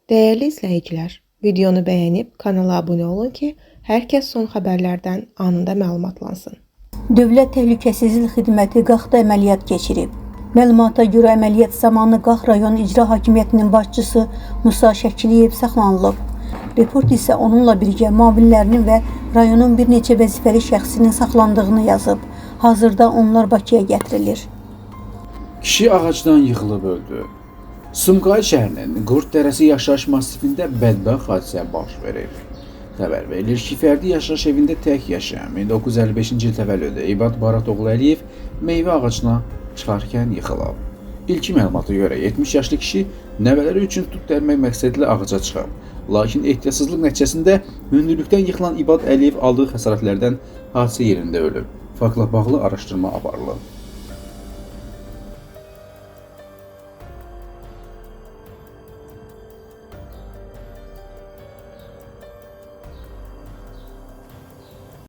Değerli izləyicilər, videonu bəyənib kanala abunə olun ki, hər kəs son xəbərlərdən anında məlumatlansın. Dövlət Təhlükəsizlik Xidməti Qaxda əməliyyat keçirib. Məlumata görə əməliyyat zamanı Qax rayon icra hakimiyyətinin başçısı Musa Şəkiliyev saxlanılıb. Report isə onunla birgə müavinlərinin və rayonun bir neçə vəzifəli şəxsinin saxlandığını yazıb. Hazırda onlar Bakıya gətirilir. Kişi ağacdan yıxılıb öldü. Sumqayıt şəhərinin Qurd Dərəsi yaşayış masifində bədbəxt hadisə baş verib. Xəbər verilir ki, fərdi yaşayış evində tək yaşayan 1955-ci il təvəllüdlü İbad Baratoğlu Əliyev meyvə ağacına çıxarkən yıxılıb. İlkin məlumata görə 70 yaşlı kişi nəvələri üçün tut dərmək məqsədilə ağaca çıxıb. Lakin ehtiyatsızlıq nəticəsində hündürlükdən yıxılan İbad Əliyev aldığı xəsarətlərdən hadisə yerində ölüb. Faktla bağlı araşdırma aparılıb.